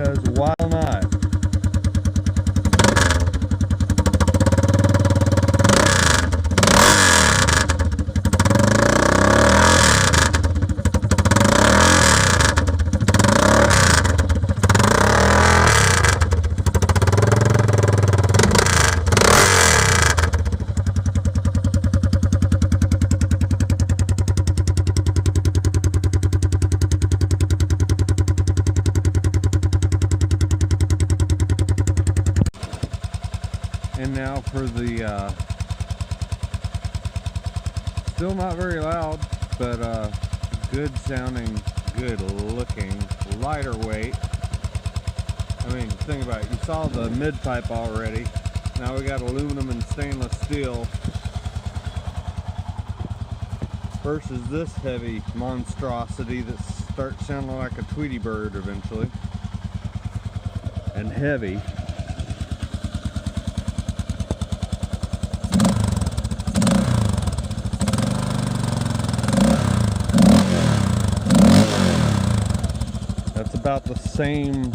as wild not. And now for the, still not very loud, but good sounding, good looking, lighter weight. I mean, think about it, you saw the mid pipe already. Now we got aluminum and stainless steel versus this heavy monstrosity that starts sounding like a Tweety bird eventually, and heavy. That's about the same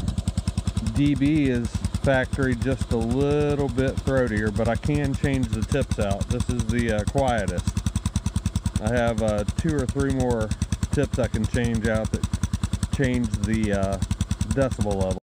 dB as factory, just a little bit throatier, but I can change the tips out. This is the quietest. I have 2 or 3 more tips I can change out that change the decibel level.